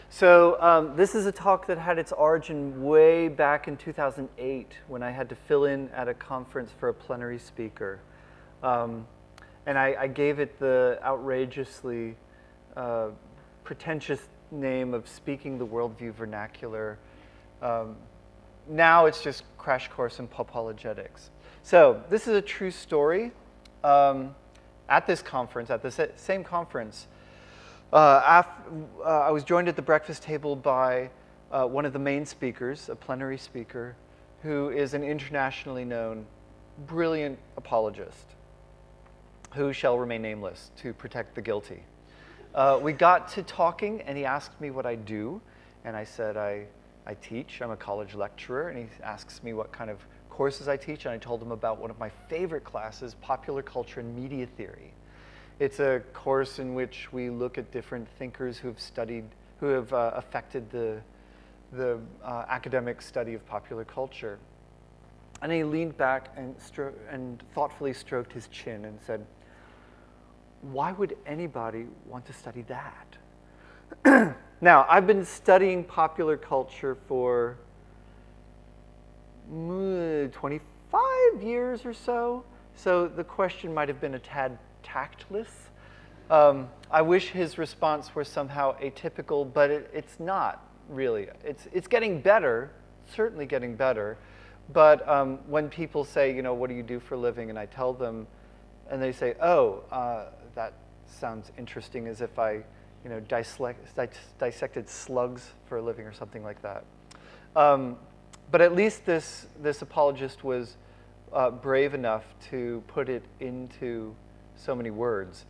So this is a talk that had its origin way back in 2008 when I had to fill in at a conference for a plenary speaker. And I gave it the outrageously pretentious name of Speaking the Worldview Vernacular. Now it's just Crash Course in Apologetics. So this is a true story. At this conference, at the same conference, I was joined at the breakfast table by one of the main speakers, a plenary speaker, who is an internationally known, brilliant apologist, who shall remain nameless to protect the guilty. We got to talking, and he asked me what I do, and I said I teach. I'm a college lecturer, and he asks me what kind of courses I teach, and I told him about one of my favorite classes, Popular Culture and Media Theory. It's a course in which we look at different thinkers who have affected the academic study of popular culture. And he leaned back and thoughtfully stroked his chin and said, "Why would anybody want to study that?" Now, I've been studying popular culture for 25 years or so the question might have been a tad tactless. I wish his response were somehow atypical, but it's not really. It's getting better, certainly getting better. But when people say, what do you do for a living? And I tell them, and they say, that sounds interesting, as if I, dissected slugs for a living or something like that. But at least this apologist was brave enough to put it into so many words.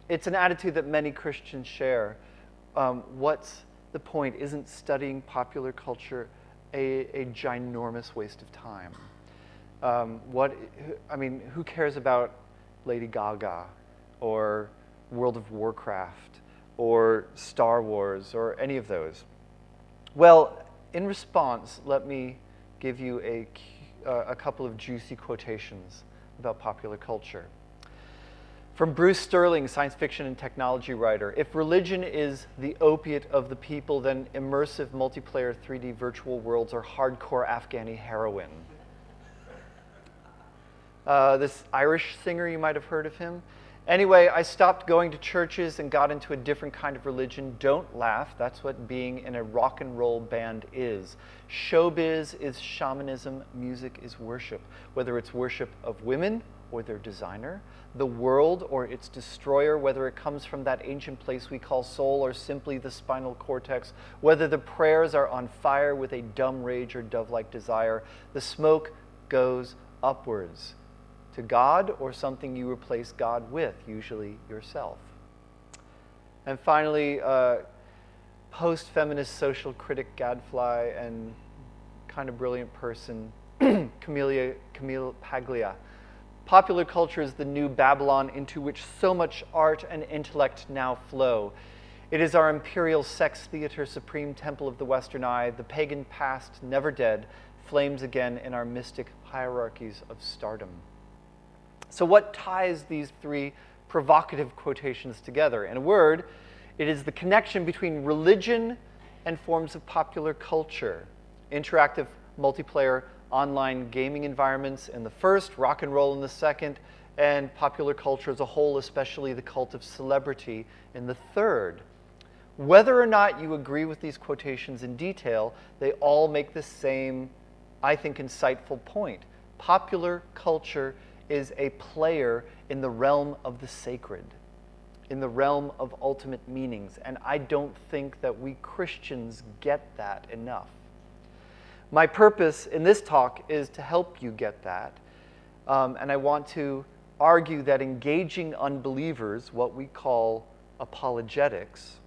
It's an attitude that many Christians share. What's the point? Isn't studying popular culture a ginormous waste of time? Who cares about Lady Gaga or World of Warcraft or Star Wars or any of those? Well, in response, let me give you a couple of juicy quotations about popular culture. From Bruce Sterling, science fiction and technology writer, "If religion is the opiate of the people, then immersive multiplayer 3D virtual worlds are hardcore Afghani heroin." This Irish singer, you might have heard of him. "Anyway, I stopped going to churches and got into a different kind of religion. Don't laugh, that's what being in a rock and roll band is. Showbiz is shamanism, music is worship. Whether it's worship of women or their designer, the world or its destroyer, whether it comes from that ancient place we call soul or simply the spinal cortex, whether the prayers are on fire with a dumb rage or dove-like desire, the smoke goes upwards to God or something you replace God with, usually yourself." And finally, post-feminist social critic gadfly and kind of brilliant person, Camille Paglia. "Popular culture is the new Babylon into which so much art and intellect now flow. It is our imperial sex theater, supreme temple of the Western eye, the pagan past, never dead, flames again in our mystic hierarchies of stardom." So what ties these three provocative quotations together? In a word, it is the connection between religion and forms of popular culture. Interactive multiplayer online gaming environments in the first, rock and roll in the second, and popular culture as a whole, especially the cult of celebrity, in the third. Whether or not you agree with these quotations in detail, they all make the same, I think, insightful point. Popular culture is a player in the realm of the sacred, in the realm of ultimate meanings, and I don't think that we Christians get that enough. My purpose in this talk is to help you get that, and I want to argue that engaging unbelievers, what we call apologetics,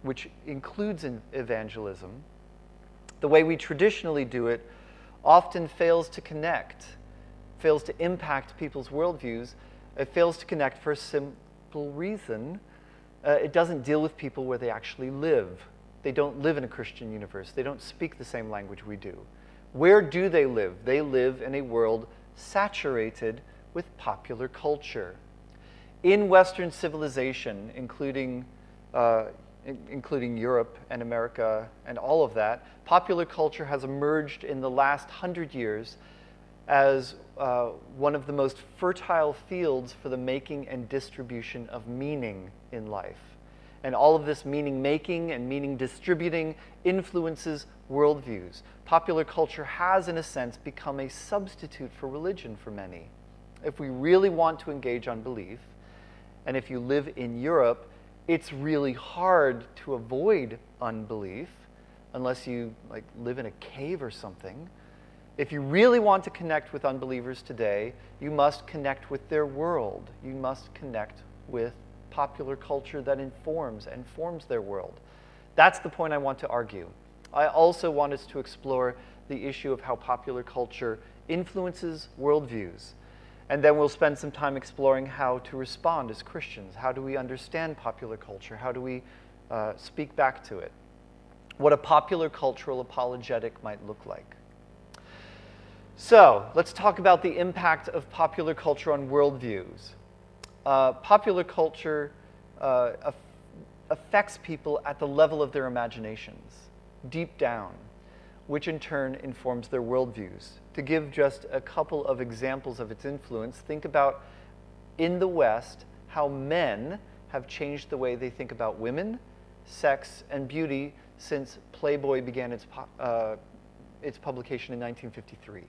which includes evangelism, the way we traditionally do it, often fails to connect, fails to impact people's worldviews. It fails to connect for a simple reason. It doesn't deal with people where they actually live. They don't live in a Christian universe. They don't speak the same language we do. Where do they live? They live in a world saturated with popular culture. In Western civilization, including including Europe and America and all of that, popular culture has emerged in the last 100 years as one of the most fertile fields for the making and distribution of meaning in life. And all of this meaning making and meaning distributing influences worldviews. Popular culture has, in a sense, become a substitute for religion for many. If we really want to engage unbelief, and if you live in Europe, it's really hard to avoid unbelief unless you live in a cave or something. If you really want to connect with unbelievers today, you must connect with their world. You must connect with popular culture that informs and forms their world. That's the point I want to argue. I also want us to explore the issue of how popular culture influences worldviews. And then we'll spend some time exploring how to respond as Christians. How do we understand popular culture? How do we speak back to it? What a popular cultural apologetic might look like. So, let's talk about the impact of popular culture on worldviews. Popular culture affects people at the level of their imaginations, deep down, which in turn informs their worldviews. To give just a couple of examples of its influence, think about, in the West, how men have changed the way they think about women, sex, and beauty since Playboy began its publication in 1953.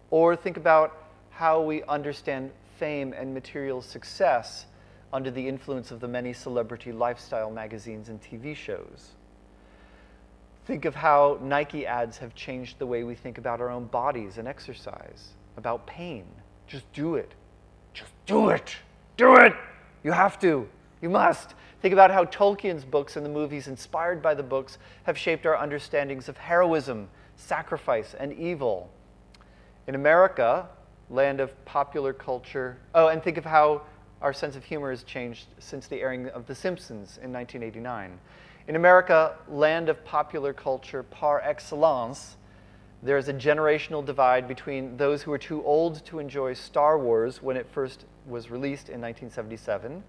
Or think about how we understand fame and material success under the influence of the many celebrity lifestyle magazines and TV shows. Think of how Nike ads have changed the way we think about our own bodies and exercise, about pain. Just do it. Just do it. Do it. You have to. You must. Think about how Tolkien's books and the movies inspired by the books have shaped our understandings of heroism, sacrifice, and evil. In America, land of popular culture, and think of how our sense of humor has changed since the airing of The Simpsons in 1989. In America, land of popular culture par excellence, there is a generational divide between those who are too old to enjoy Star Wars when it first was released in 1977.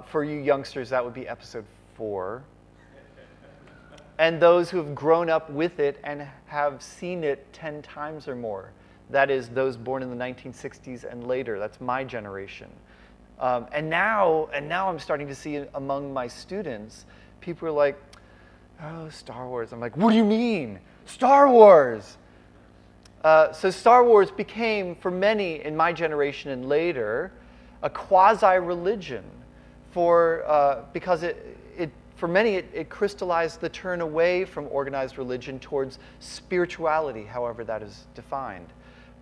For you youngsters, that would be episode 4. And those who have grown up with it and have seen it 10 times or more. That is, those born in the 1960s and later. That's my generation. And now I'm starting to see among my students, people are like, oh, Star Wars. I'm like, what do you mean? Star Wars! So Star Wars became, for many in my generation and later, a quasi-religion because for many it crystallized the turn away from organized religion towards spirituality, however that is defined.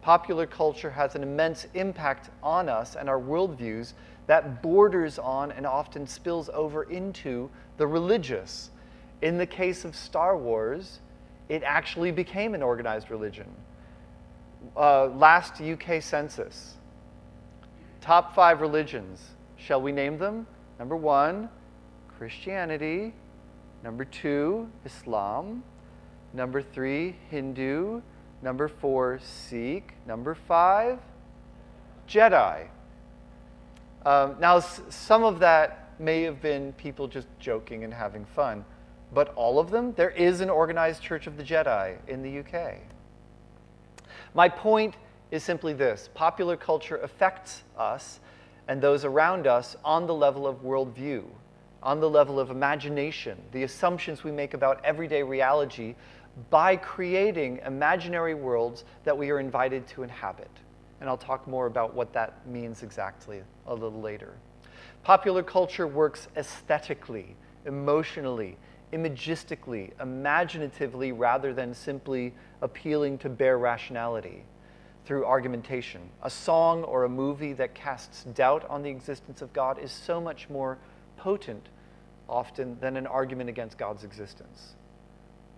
Popular culture has an immense impact on us and our worldviews that borders on and often spills over into the religious. In the case of Star Wars, it actually became an organized religion. Last UK census, top 5 religions. Shall we name them? Number 1, Christianity. Number 2, Islam. Number 3, Hindu. Number 4, Sikh. Number 5, Jedi. Now, some of that may have been people just joking and having fun, but all of them, there is an organized Church of the Jedi in the UK. My point is simply this: popular culture affects us and those around us on the level of worldview, on the level of imagination, the assumptions we make about everyday reality by creating imaginary worlds that we are invited to inhabit. And I'll talk more about what that means exactly a little later. Popular culture works aesthetically, emotionally, imagistically, imaginatively, rather than simply appealing to bare rationality through argumentation. A song or a movie that casts doubt on the existence of God is so much more potent often than an argument against God's existence.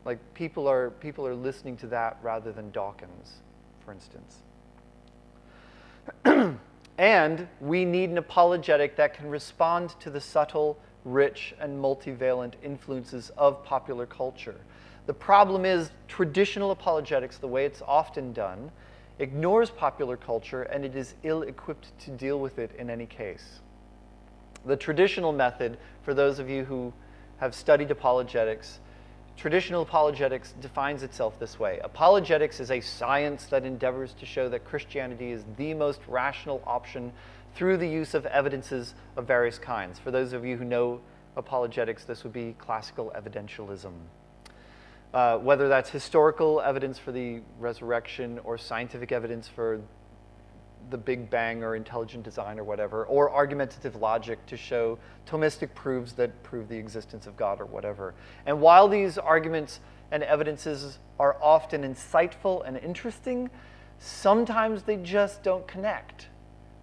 Like people are listening to that rather than Dawkins, for instance. And we need an apologetic that can respond to the subtle, rich, and multivalent influences of popular culture. The problem is traditional apologetics, the way it's often done, ignores popular culture, and it is ill-equipped to deal with it in any case. The traditional method, for those of you who have studied apologetics, traditional apologetics defines itself this way. Apologetics is a science that endeavors to show that Christianity is the most rational option through the use of evidences of various kinds. For those of you who know apologetics, this would be classical evidentialism. Whether that's historical evidence for the resurrection or scientific evidence for the Big Bang or intelligent design or whatever, or argumentative logic to show Thomistic proofs that prove the existence of God or whatever. And while these arguments and evidences are often insightful and interesting, sometimes they just don't connect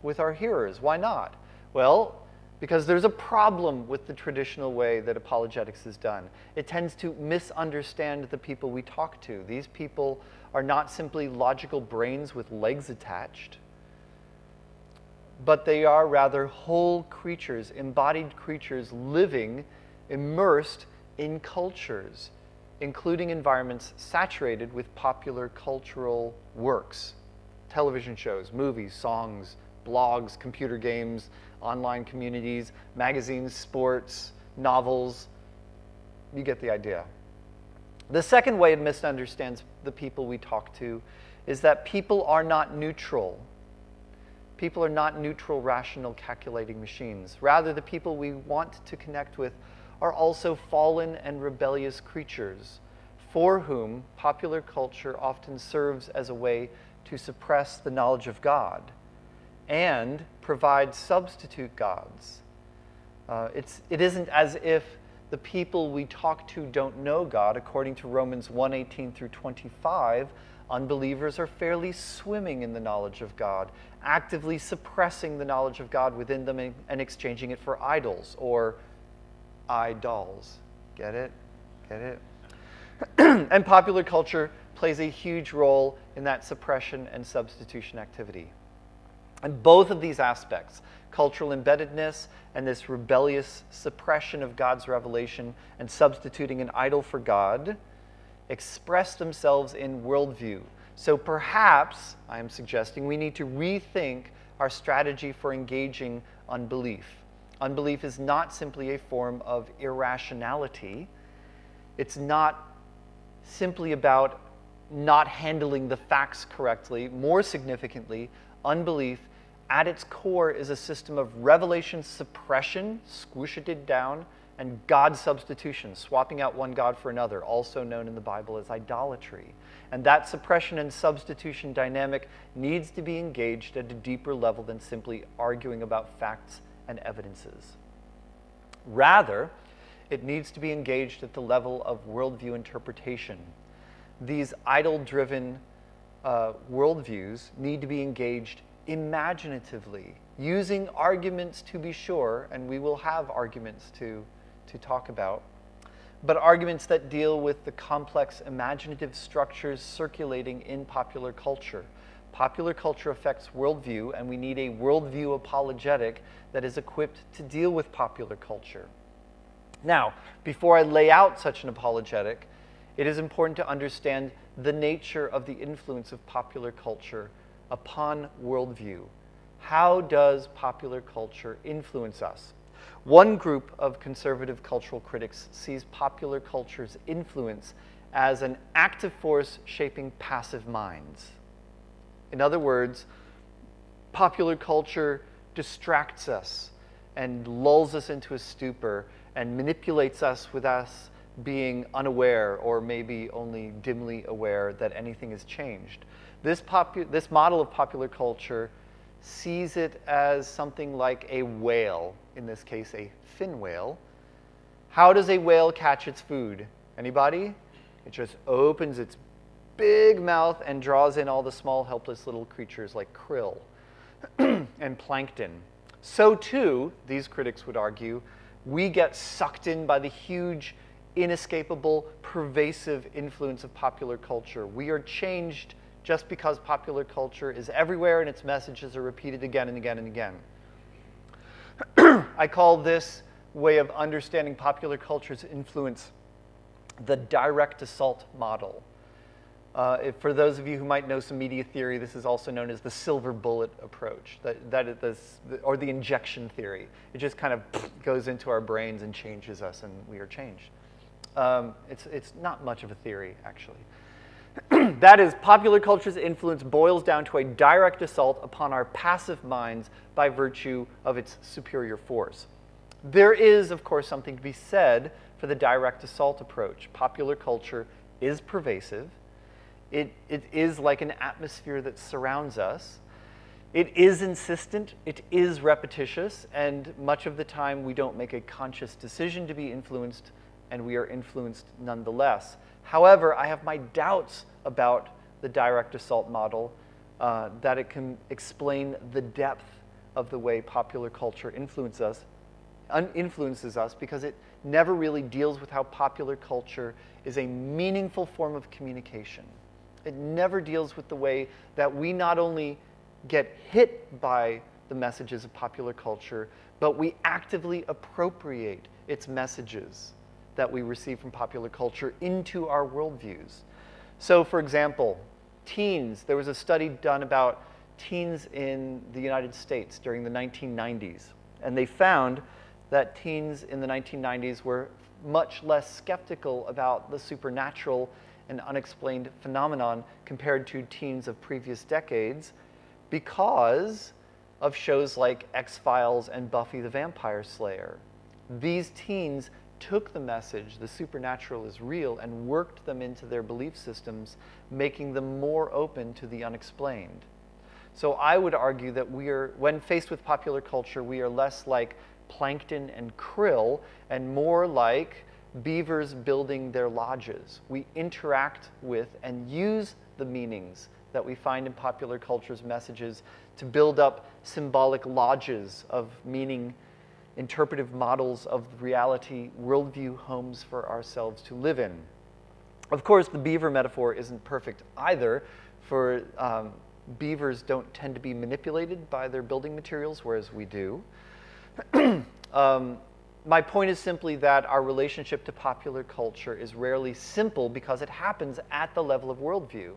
with our hearers. Why not? Well, because there's a problem with the traditional way that apologetics is done. It tends to misunderstand the people we talk to. These people are not simply logical brains with legs attached, but they are rather whole creatures, embodied creatures living, immersed in cultures, including environments saturated with popular cultural works, television shows, movies, songs, blogs, computer games, online communities, magazines, sports, novels. You get the idea. The second way it misunderstands the people we talk to is that people are not neutral. People are not neutral, rational, calculating machines. Rather, the people we want to connect with are also fallen and rebellious creatures for whom popular culture often serves as a way to suppress the knowledge of God and provide substitute gods. It isn't as if the people we talk to don't know God. According to Romans 1:18 through 25, unbelievers are fairly swimming in the knowledge of God, actively suppressing the knowledge of God within them and exchanging it for idols or idols. Get it? Get it? And popular culture plays a huge role in that suppression and substitution activity. And both of these aspects, cultural embeddedness and this rebellious suppression of God's revelation and substituting an idol for God, express themselves in worldview. So perhaps, I am suggesting, we need to rethink our strategy for engaging unbelief. Unbelief is not simply a form of irrationality. It's not simply about not handling the facts correctly. More significantly, unbelief at its core is a system of revelation suppression, squish it down, and God substitution, swapping out one God for another, also known in the Bible as idolatry. And that suppression and substitution dynamic needs to be engaged at a deeper level than simply arguing about facts and evidences. Rather, it needs to be engaged at the level of worldview interpretation. These idol-driven worldviews need to be engaged imaginatively, using arguments to be sure, and we will have arguments to talk about, but arguments that deal with the complex imaginative structures circulating in popular culture. Popular culture affects worldview, and we need a worldview apologetic that is equipped to deal with popular culture. Now, before I lay out such an apologetic, it is important to understand the nature of the influence of popular culture upon worldview. How does popular culture influence us? One group of conservative cultural critics sees popular culture's influence as an active force shaping passive minds. In other words, popular culture distracts us and lulls us into a stupor and manipulates us with us being unaware or maybe only dimly aware that anything has changed. This model of popular culture sees it as something like a whale, in this case a fin whale. How does a whale catch its food? Anybody? It just opens its big mouth and draws in all the small helpless little creatures like krill and plankton. So too, these critics would argue, we get sucked in by the huge, inescapable, pervasive influence of popular culture. We are changed just because popular culture is everywhere and its messages are repeated again and again and again. I call this way of understanding popular culture's influence the direct assault model. For those of you who might know some media theory, this is also known as the silver bullet approach, or the injection theory. It just kind of goes into our brains and changes us, and we are changed. It's not much of a theory, actually. That is, popular culture's influence boils down to a direct assault upon our passive minds by virtue of its superior force. There is, of course, something to be said for the direct assault approach. Popular culture is pervasive. It is like an atmosphere that surrounds us. It is insistent, it is repetitious, and much of the time we don't make a conscious decision to be influenced, and we are influenced nonetheless. However, I have my doubts about the direct assault model, that it can explain the depth of the way popular culture influences us, because it never really deals with how popular culture is a meaningful form of communication. It never deals with the way that we not only get hit by the messages of popular culture, but we actively appropriate its messages that we receive from popular culture into our worldviews. So, for example, teens, there was a study done about teens in the United States during the 1990s, and they found that teens in the 1990s were much less skeptical about the supernatural and unexplained phenomenon compared to teens of previous decades because of shows like X-Files and Buffy the Vampire Slayer. These teens took the message, the supernatural is real, and worked them into their belief systems, making them more open to the unexplained. So I would argue that when faced with popular culture, we are less like plankton and krill and more like beavers building their lodges. We interact with and use the meanings that we find in popular culture's messages to build up symbolic lodges of meaning, interpretive models of reality, worldview homes for ourselves to live in. Of course, the beaver metaphor isn't perfect either, for beavers don't tend to be manipulated by their building materials, whereas we do. My point is simply that our relationship to popular culture is rarely simple because it happens at the level of worldview.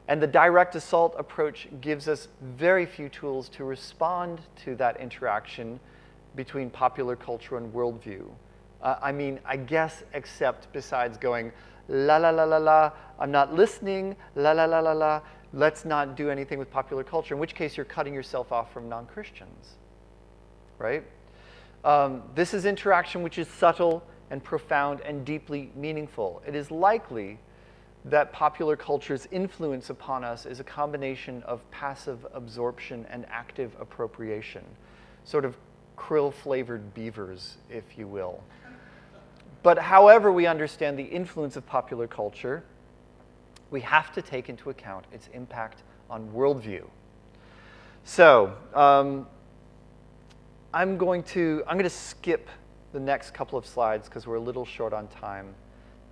And the direct assault approach gives us very few tools to respond to that interaction between popular culture and worldview. I guess except besides going, la la la la la, I'm not listening, la la la la la, let's not do anything with popular culture, in which case you're cutting yourself off from non-Christians, right? This is interaction which is subtle and profound and deeply meaningful. It is likely that popular culture's influence upon us is a combination of passive absorption and active appropriation, sort of krill-flavored beavers, if you will. But however we understand the influence of popular culture, we have to take into account its impact on worldview. So, I'm going to skip the next couple of slides because we're a little short on time.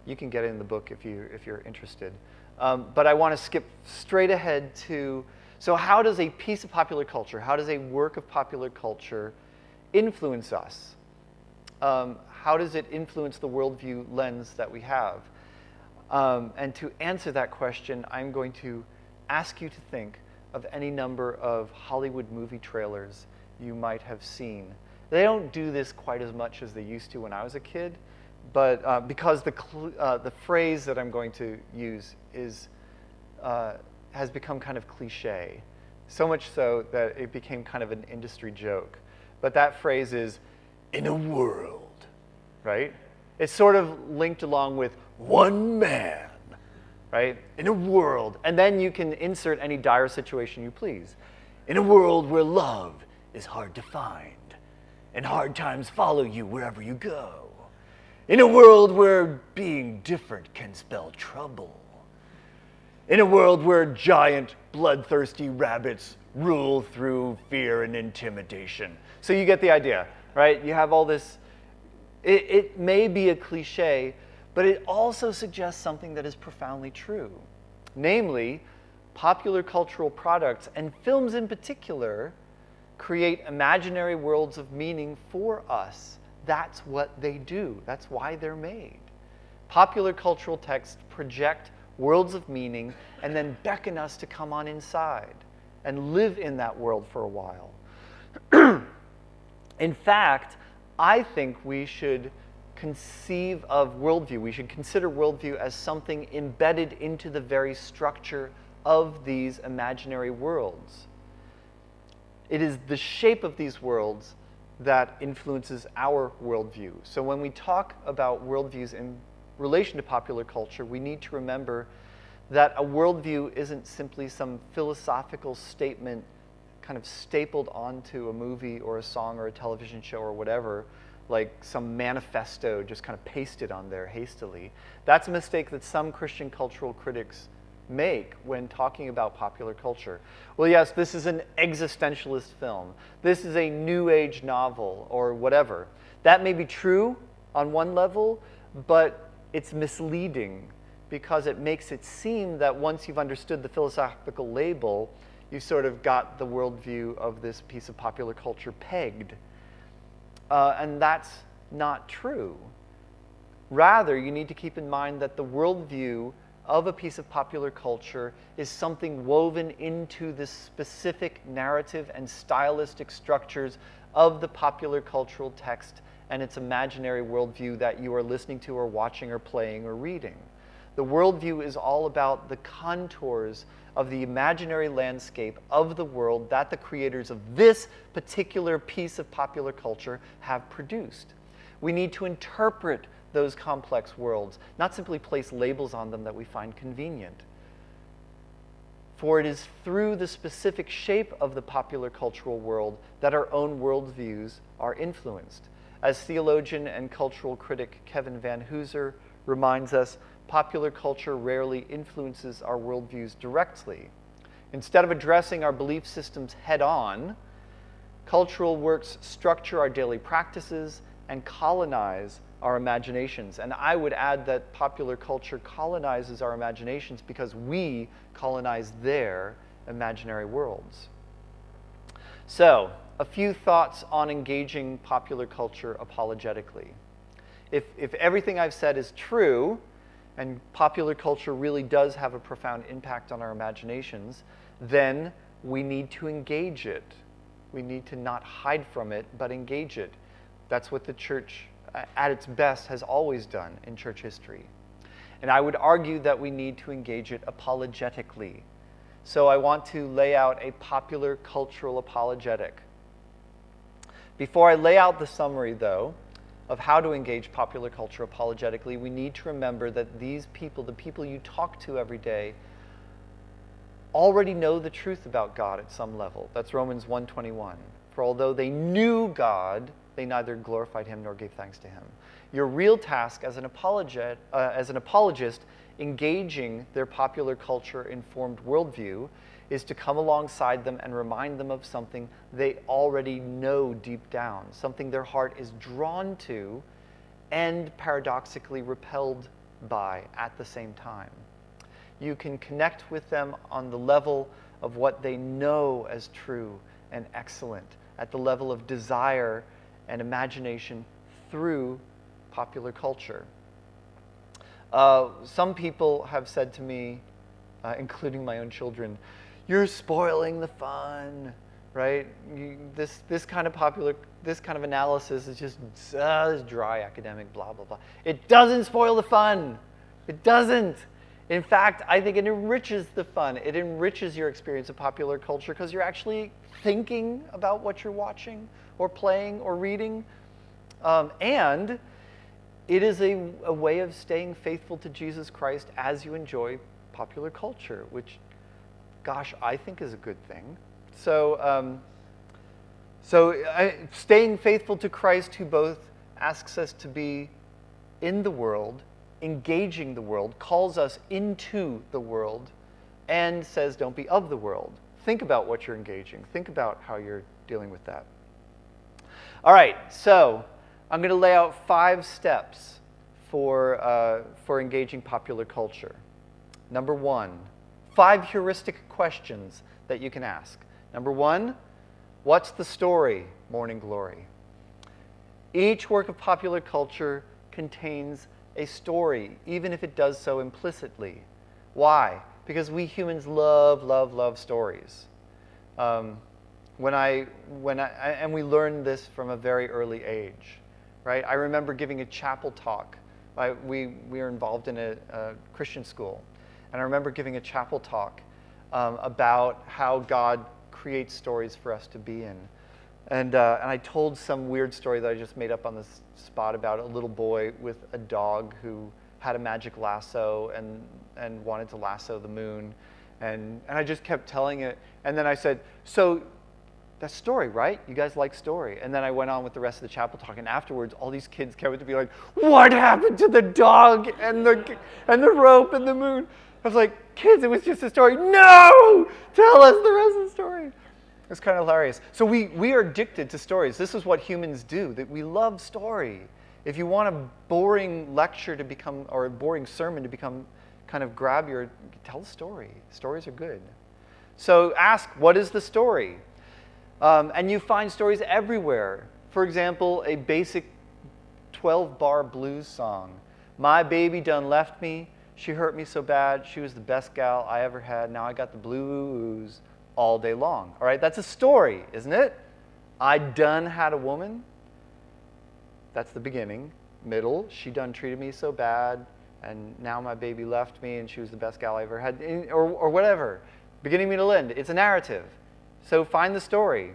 You can get it in the book if you're interested. But I want to skip straight ahead to, so how does a piece of popular culture, how does a work of popular culture influence us? How does it influence the worldview lens that we have? And to answer that question, I'm going to ask you to think of any number of Hollywood movie trailers you might have seen. They don't do this quite as much as they used to when I was a kid, but because the phrase that I'm going to use has become kind of cliche, so much so that it became kind of an industry joke. But that phrase is, in a world, right? It's sort of linked along with one man, right? In a world. And then you can insert any dire situation you please. In a world where love is hard to find, and hard times follow you wherever you go. In a world where being different can spell trouble. In a world where giant, bloodthirsty rabbits rule through fear and intimidation. So you get the idea, right? You have all this, it may be a cliche, but it also suggests something that is profoundly true. Namely, popular cultural products, and films in particular, create imaginary worlds of meaning for us. That's what they do. That's why they're made. Popular cultural texts project worlds of meaning, and then beckon us to come on inside and live in that world for a while. In fact, I think we should conceive of worldview, we should consider worldview as something embedded into the very structure of these imaginary worlds. It is the shape of these worlds that influences our worldview. So when we talk about worldviews in relation to popular culture, we need to remember that a worldview isn't simply some philosophical statement kind of stapled onto a movie or a song or a television show or whatever, like some manifesto just kind of pasted on there hastily. That's a mistake that some Christian cultural critics make when talking about popular culture. Well, yes, this is an existentialist film. This is a New Age novel or whatever. That may be true on one level, but it's misleading because it makes it seem that once you've understood the philosophical label, you sort of got the worldview of this piece of popular culture pegged. And that's not true. Rather, you need to keep in mind that the worldview of a piece of popular culture is something woven into the specific narrative and stylistic structures of the popular cultural text and its imaginary worldview that you are listening to or watching or playing or reading. The worldview is all about the contours of the imaginary landscape of the world that the creators of this particular piece of popular culture have produced. We need to interpret those complex worlds, not simply place labels on them that we find convenient. For it is through the specific shape of the popular cultural world that our own worldviews are influenced. As theologian and cultural critic Kevin Van Hooser reminds us, popular culture rarely influences our worldviews directly. Instead of addressing our belief systems head-on, cultural works structure our daily practices and colonize our imaginations. And I would add that popular culture colonizes our imaginations because we colonize their imaginary worlds. So, a few thoughts on engaging popular culture apologetically. If everything I've said is true, and popular culture really does have a profound impact on our imaginations, then we need to engage it. We need to not hide from it, but engage it. That's what the church, at its best, has always done in church history. And I would argue that we need to engage it apologetically. So I want to lay out a popular cultural apologetic. Before I lay out the summary, though, of how to engage popular culture apologetically, we need to remember that these people, the people you talk to every day, already know the truth about God at some level. That's Romans 1:21. For although they knew God, they neither glorified him nor gave thanks to him. Your real task as an apologist engaging their popular culture-informed worldview is to come alongside them and remind them of something they already know deep down, something their heart is drawn to and paradoxically repelled by at the same time. You can connect with them on the level of what they know as true and excellent, at the level of desire and imagination through popular culture. Some people have said to me, including my own children, "You're spoiling the fun," right? This kind of analysis is just this dry academic blah blah blah. It doesn't spoil the fun. It doesn't. In fact, I think it enriches the fun. It enriches your experience of popular culture because you're actually thinking about what you're watching or playing or reading, and it is a way of staying faithful to Jesus Christ as you enjoy popular culture, which, gosh, I think is a good thing. So staying faithful to Christ, who both asks us to be in the world, engaging the world, calls us into the world, and says don't be of the world. Think about what you're engaging. Think about how you're dealing with that. All right, so I'm going to lay out 5 steps for engaging popular culture. Number 1, 5 heuristic questions that you can ask. Number 1, what's the story, Morning Glory? Each work of popular culture contains a story, even if it does so implicitly. Why? Because we humans love, love, love stories. And we learned this from a very early age, right? I remember giving a chapel talk. We were involved in a Christian school, and I remember giving a chapel talk about how God creates stories for us to be in. And I told some weird story that I just made up on the spot about a little boy with a dog who had a magic lasso and wanted to lasso the moon. And I just kept telling it. And then I said, so that's story, right? You guys like story. And then I went on with the rest of the chapel talk. And afterwards, all these kids came up to be like, what happened to the dog and the rope and the moon? I was like, kids, it was just a story. No! Tell us the rest of the story. It's kind of hilarious. So we are addicted to stories. This is what humans do, that we love story. If you want a boring lecture to become, or a boring sermon to become, kind of grab your, tell a story. Stories are good. So ask, what is the story? And you find stories everywhere. For example, a basic 12-bar blues song. My baby done left me. She hurt me so bad. She was the best gal I ever had. Now I got the blues all day long. All right, that's a story, isn't it? I done had a woman. That's the beginning. Middle, she done treated me so bad, and now my baby left me, and she was the best gal I ever had, or whatever. Beginning, middle, end. It's a narrative. So find the story.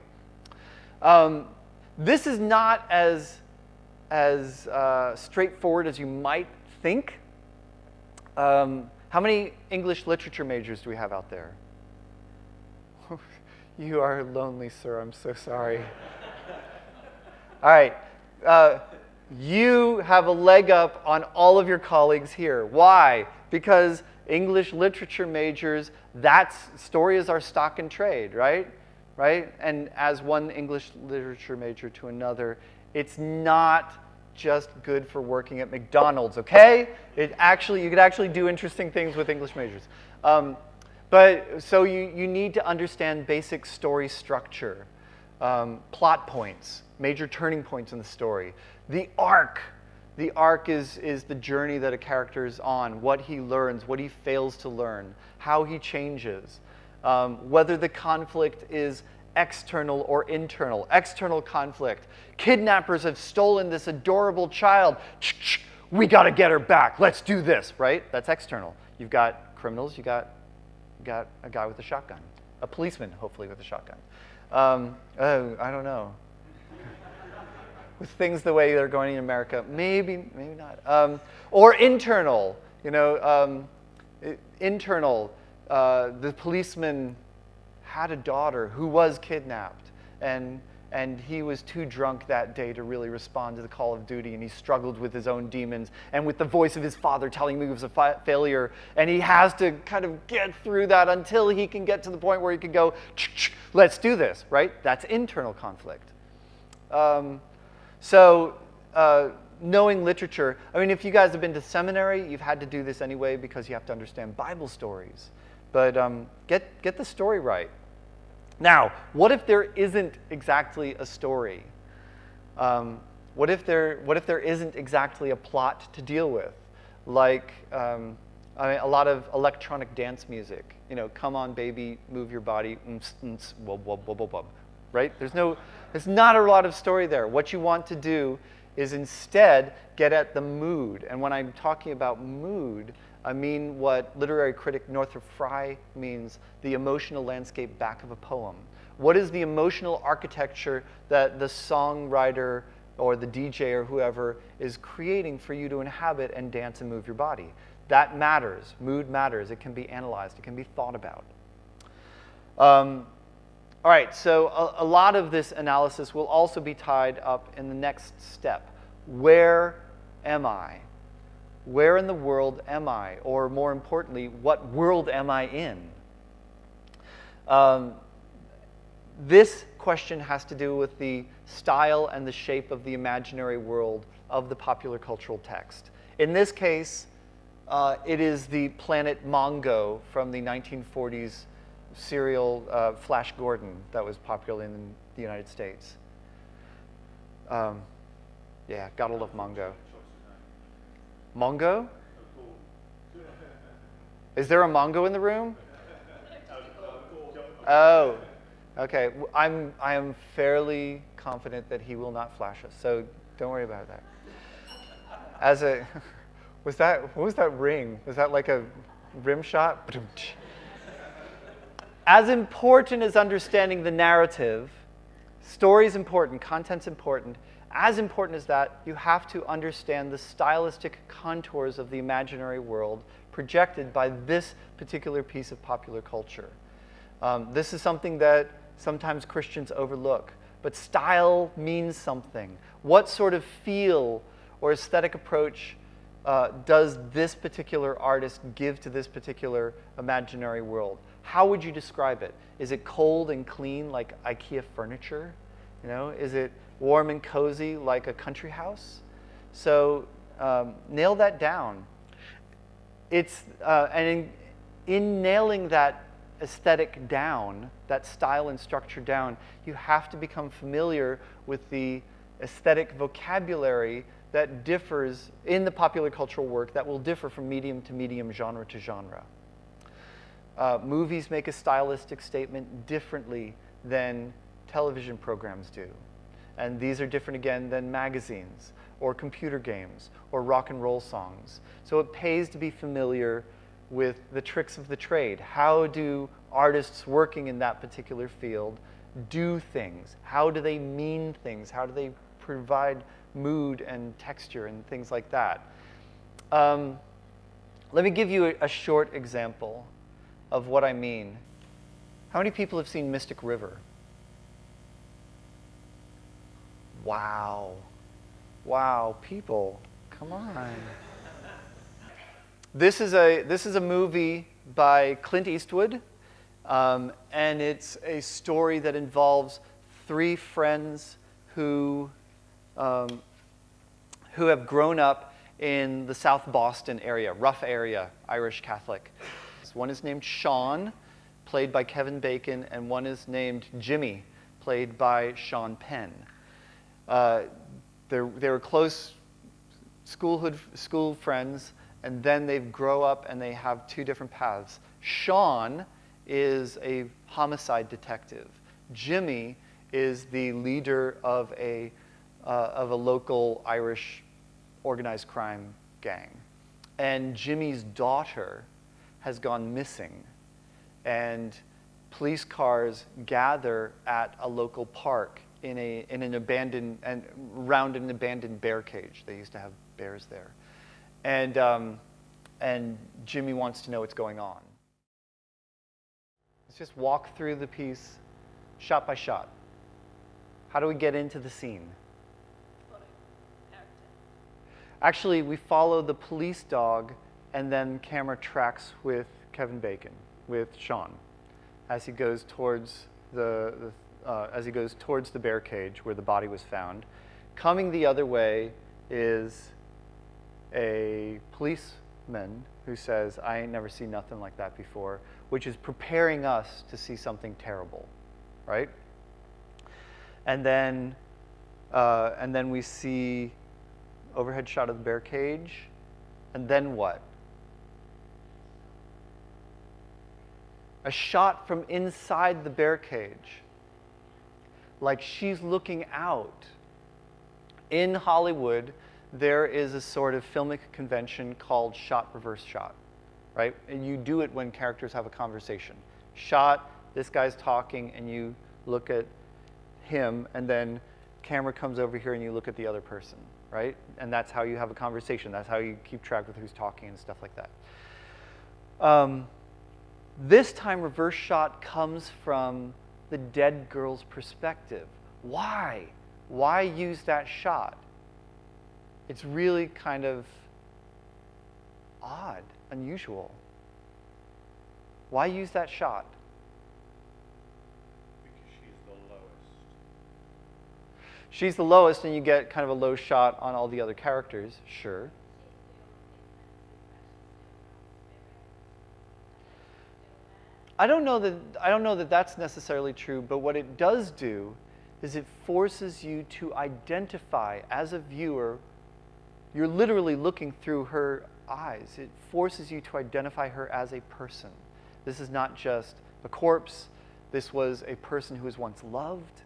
This is not as straightforward as you might think. How many English literature majors do we have out there? You are lonely, sir. I'm so sorry. All right. You have a leg up on all of your colleagues here. Why? Because English literature majors, story is our stock and trade, right? Right? And as one English literature major to another, it's not just good for working at McDonald's, okay? You could actually do interesting things with English majors. But so you need to understand basic story structure, plot points, major turning points in the story. The arc is the journey that a character is on, what he learns, what he fails to learn, how he changes, whether the conflict is external or internal. External conflict. Kidnappers have stolen this adorable child. We got to get her back. Let's do this, right? That's external. You've got criminals, you got a guy with a shotgun, a policeman, hopefully, with a shotgun. I don't know. With things the way they're going in America, maybe not. Or internal, internal. The policeman had a daughter who was kidnapped, and he was too drunk that day to really respond to the call of duty, and he struggled with his own demons and with the voice of his father telling him he was a failure, and he has to kind of get through that until he can get to the point where he can go, let's do this, right? That's internal conflict. Knowing literature, I mean, if you guys have been to seminary, you've had to do this anyway because you have to understand Bible stories. But get the story right. Now, what if there isn't exactly a story? What if there isn't exactly a plot to deal with? Like a lot of electronic dance music. Come on, baby, move your body, right? There's not a lot of story there. What you want to do is instead get at the mood. And when I'm talking about mood, I mean what literary critic Northrop Frye means, the emotional landscape back of a poem. What is the emotional architecture that the songwriter or the DJ or whoever is creating for you to inhabit and dance and move your body? That matters. Mood matters. It can be analyzed. It can be thought about. All right, so a lot of this analysis will also be tied up in the next step. Where am I? Where in the world am I? Or more importantly, what world am I in? This question has to do with the style and the shape of the imaginary world of the popular cultural text. In this case, it is the planet Mongo from the 1940s serial Flash Gordon that was popular in the United States. Yeah, gotta love Mongo. Mongo? Is there a Mongo in the room? Oh, okay. I am fairly confident that he will not flash us, so don't worry about that. What was that ring? Was that like a rim shot? As important as understanding the narrative, story's important, content's important. As important as that, you have to understand the stylistic contours of the imaginary world projected by this particular piece of popular culture. This is something that sometimes Christians overlook, but style means something. What sort of feel or aesthetic approach does this particular artist give to this particular imaginary world? How would you describe it? Is it cold and clean like IKEA furniture? You know, is it warm and cozy like a country house? So nail that down. And in nailing that aesthetic down, that style and structure down, you have to become familiar with the aesthetic vocabulary that differs in the popular cultural work that will differ from medium to medium, genre to genre. Movies make a stylistic statement differently than television programs do. And these are different again than magazines or computer games or rock and roll songs. So it pays to be familiar with the tricks of the trade. How do artists working in that particular field do things? How do they mean things? How do they provide mood and texture and things like that? Let me give you a short example of what I mean. How many people have seen Mystic River? Wow. Wow, people, come on. This is a movie by Clint Eastwood, and it's a story that involves three friends who have grown up in the South Boston area, rough area, Irish Catholic. One is named Sean, played by Kevin Bacon, and one is named Jimmy, played by Sean Penn. They were close school friends, and then they grow up and they have two different paths. Sean is a homicide detective. Jimmy is the leader of a local Irish organized crime gang. And Jimmy's daughter has gone missing, and police cars gather at a local park in an abandoned and around an abandoned bear cage. They used to have bears there, and Jimmy wants to know what's going on. Let's just walk through the piece, shot by shot. How do we get into the scene? Actually, we follow the police dog, and then camera tracks with Kevin Bacon, with Sean, as he goes towards the bear cage where the body was found. Coming the other way is a policeman who says, "I ain't never seen nothing like that before," which is preparing us to see something terrible, right? And then we see overhead shot of the bear cage, and then what? A shot from inside the bear cage, like she's looking out. In Hollywood, there is a sort of filmic convention called shot reverse shot, right? And you do it when characters have a conversation. Shot, this guy's talking, and you look at him, and then camera comes over here and you look at the other person, right? And that's how you have a conversation. That's how you keep track with who's talking and stuff like that. This time, reverse shot comes from the dead girl's perspective. Why? Why use that shot? It's really kind of odd, unusual. Why use that shot? Because she's the lowest. She's the lowest, and you get kind of a low shot on all the other characters, sure. I don't know that that's necessarily true, but what it does do is it forces you to identify as a viewer. You're literally looking through her eyes. It forces you to identify her as a person. This is not just a corpse. This was a person who was once loved,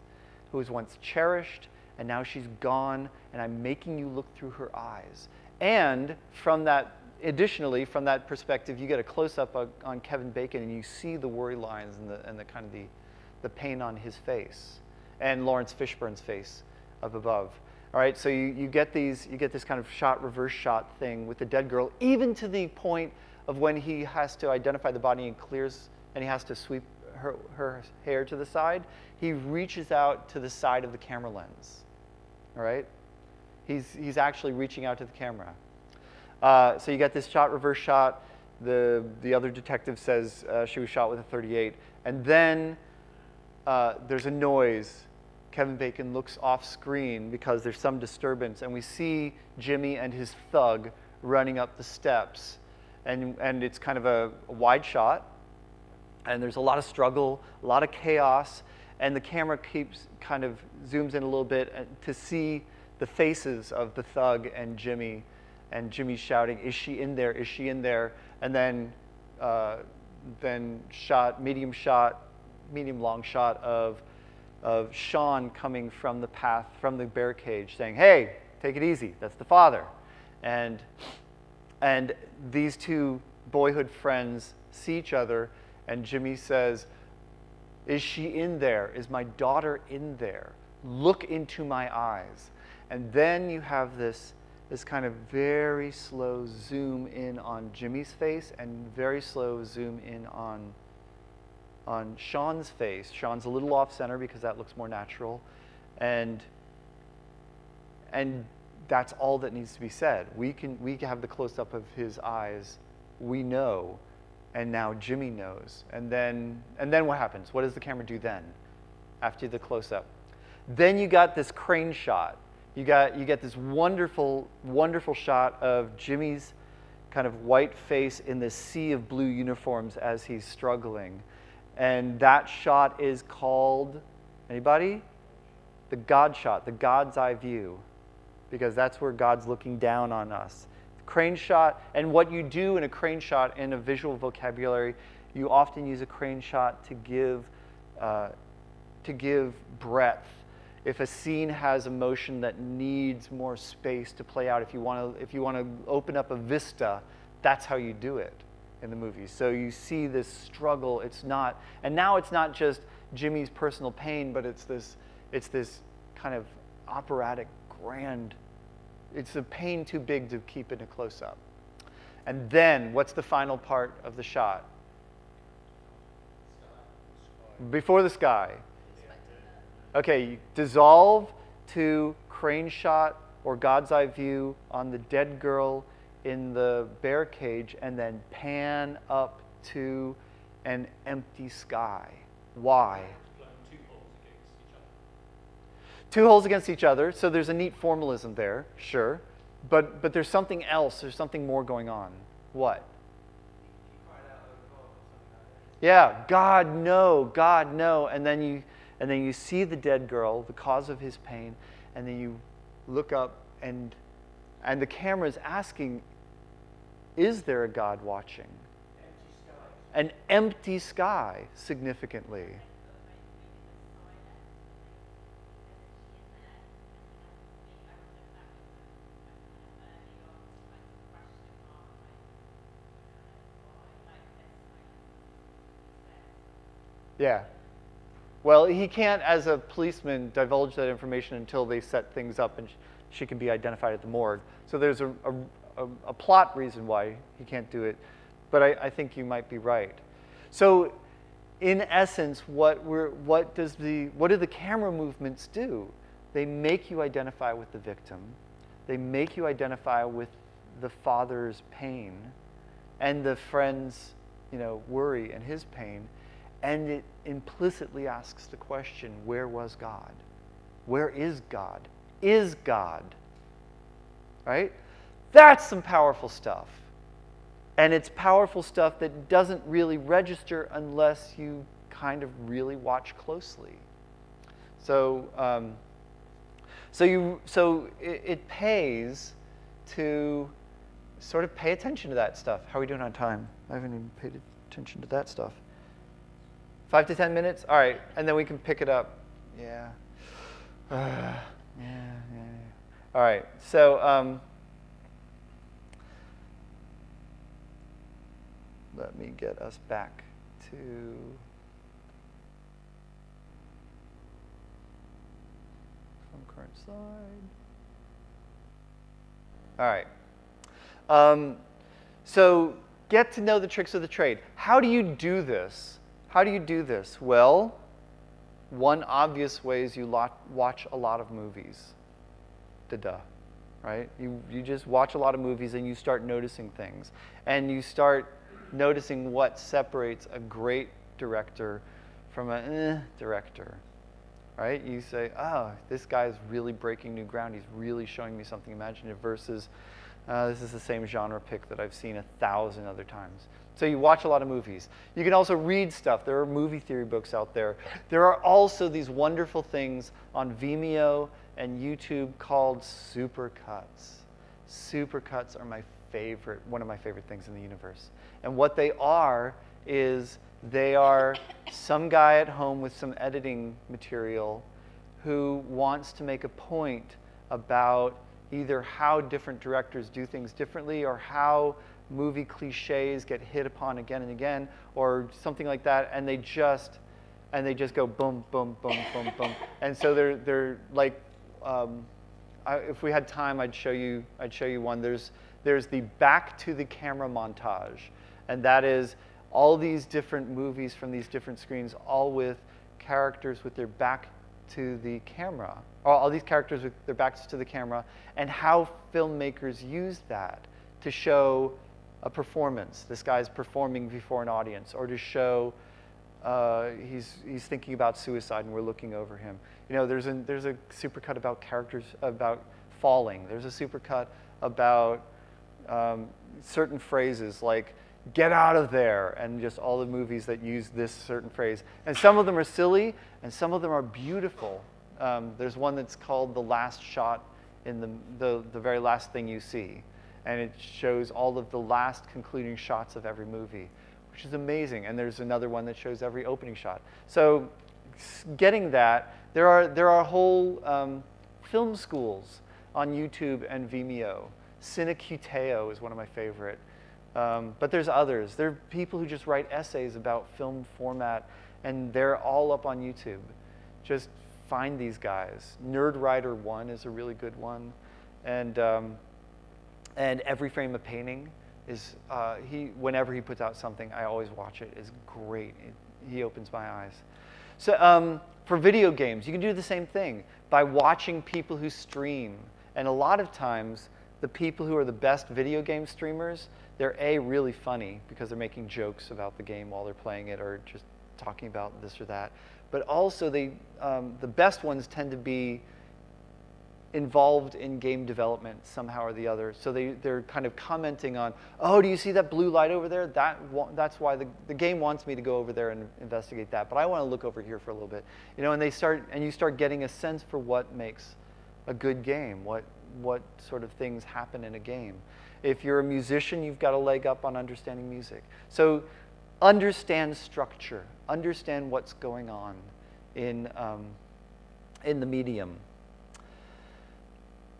who was once cherished, and now she's gone, and I'm making you look through her eyes. And from that, additionally, from that perspective, you get a close-up on Kevin Bacon, and you see the worry lines and the kind of the pain on his face, and Lawrence Fishburne's face up above. All right, so you get this kind of reverse shot thing with the dead girl, even to the point of when he has to identify the body and he has to sweep her hair to the side. He reaches out to the side of the camera lens. All right, he's actually reaching out to the camera. So you get this reverse shot. The other detective says she was shot with a .38, and then there's a noise. Kevin Bacon looks off screen because there's some disturbance, and we see Jimmy and his thug running up the steps, and it's kind of a wide shot, and there's a lot of struggle, a lot of chaos, and the camera kind of zooms in a little bit to see the faces of the thug and Jimmy shouting, "Is she in there? Is she in there?" And then medium long shot of Sean coming from the path, from the bear cage, saying, "Hey, take it easy. That's the father." And these two boyhood friends see each other, and Jimmy says, "Is she in there? Is my daughter in there? Look into my eyes." And then you have this kind of very slow zoom in on Jimmy's face and very slow zoom in on Sean's face. Sean's a little off center because that looks more natural, and that's all that needs to be said. We can have the close up of his eyes. We know, and now Jimmy knows. And then what happens? What does the camera do then? After the close up, then you got this crane shot. You get this wonderful, wonderful shot of Jimmy's kind of white face in this sea of blue uniforms as he's struggling. And that shot is called, anybody? The God shot, the God's eye view, because that's where God's looking down on us. Crane shot, and what you do in a crane shot in a visual vocabulary, you often use a crane shot to give breadth. If a scene has emotion that needs more space to play out, if you want to open up a vista, that's how you do it in the movie. So you see this struggle. And now it's not just Jimmy's personal pain, but it's this kind of operatic, grand. It's a pain too big to keep in a close-up. And then, what's the final part of the shot? Before the sky. Okay, dissolve to crane shot or God's eye view on the dead girl in the bear cage, and then pan up to an empty sky. Why? Two holes against each other, so there's a neat formalism there, sure. But there's something else, there's something more going on. What? Yeah, God, no, God, no. And then you see the dead girl, the cause of his pain, and then you look up and the camera is asking, is there a God watching? An empty sky, significantly. Yeah. Well, he can't, as a policeman, divulge that information until they set things up and she can be identified at the morgue. So there's a plot reason why he can't do it, but I think you might be right. So, in essence, what do the camera movements do? They make you identify with the victim. They make you identify with the father's pain, and the friend's, worry and his pain. And it implicitly asks the question, where was God? Where is God? Is God? Right? That's some powerful stuff. And it's powerful stuff that doesn't really register unless you kind of really watch closely. So it pays to sort of pay attention to that stuff. How are we doing on time? I haven't even paid attention to that stuff. 5 to 10 minutes? All right, and then we can pick it up. Yeah. Yeah. All right, so let me get us back to from current slide. All right. So get to know the tricks of the trade. How do you do this? How do you do this? Well, one obvious way is you watch a lot of movies. Da-da, right? You just watch a lot of movies and you start noticing things. And you start noticing what separates a great director from a director, right? You say, oh, this guy's really breaking new ground. He's really showing me something imaginative versus this is the same genre pick that I've seen 1,000 other times. So you watch a lot of movies. You can also read stuff. There are movie theory books out there. There are also these wonderful things on Vimeo and YouTube called Supercuts. Supercuts are one of my favorite things in the universe. And what they are is they are some guy at home with some editing material who wants to make a point about either how different directors do things differently or how movie cliches get hit upon again and again or something like that, and they just go boom, boom, boom, boom, boom. And so they're like, if we had time, I'd show you one. There's the back to the camera montage, and that is all these different movies from these different screens, all with characters with their back to the camera, or all these characters with their backs to the camera, and how filmmakers use that to show a performance. This guy's performing before an audience, or to show he's thinking about suicide and we're looking over him. You know, there's a supercut about characters about falling. There's a supercut about certain phrases like "get out of there," and just all the movies that use this certain phrase. And some of them are silly, and some of them are beautiful. There's one that's called "The Last Shot" in the very last thing you see, and it shows all of the last concluding shots of every movie, which is amazing. And there's another one that shows every opening shot. So, getting that, there are whole film schools on YouTube and Vimeo. Cinecuteo is one of my favorite. But there's others. There are people who just write essays about film format, and they're all up on YouTube. Just find these guys. Nerd Writer 1 is a really good one. And Every Frame of Painting is, whenever he puts out something, I always watch it. It's great. He opens my eyes. So for video games, you can do the same thing by watching people who stream. And a lot of times, the people who are the best video game streamers, they're really funny because they're making jokes about the game while they're playing it or just talking about this or that. But also, the best ones tend to be involved in game development somehow or the other. So they're kind of commenting on, oh, do you see that blue light over there? That's why the game wants me to go over there and investigate that. But I want to look over here for a little bit. You know, and you start getting a sense for what makes a good game, what sort of things happen in a game. If you're a musician, you've got a leg up on understanding music. So understand structure, understand what's going on in the medium.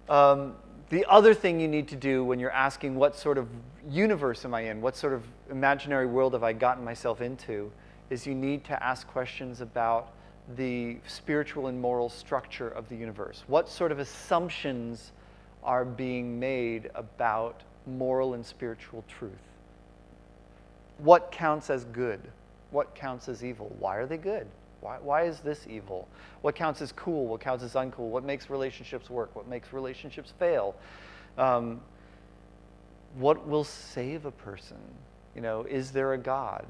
The other thing you need to do when you're asking what sort of universe am I in, what sort of imaginary world have I gotten myself into, is you need to ask questions about the spiritual and moral structure of the universe. What sort of assumptions are being made about moral and spiritual truth? What counts as good? What counts as evil? Why are they good? Why is this evil? What counts as cool? What counts as uncool? What makes relationships work? What makes relationships fail? What will save a person? You know, is there a God?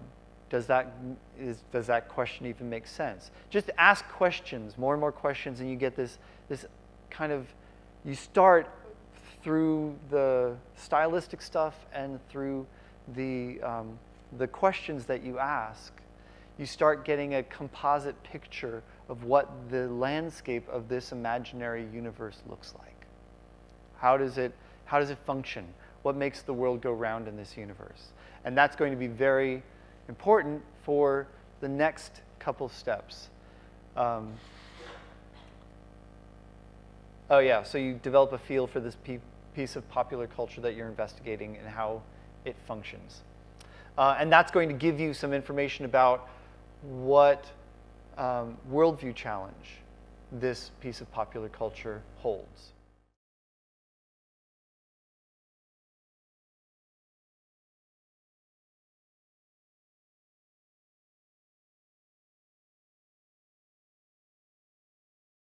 Does that question even make sense? Just ask questions, more and more questions, and you get this kind of, you start through the stylistic stuff and through the questions that you ask, you start getting a composite picture of what the landscape of this imaginary universe looks like. How does it function? What makes the world go round in this universe? And that's going to be very important for the next couple steps. Oh yeah, so you develop a feel for this piece of popular culture that you're investigating and how it functions. And that's going to give you some information about what worldview challenge this piece of popular culture holds.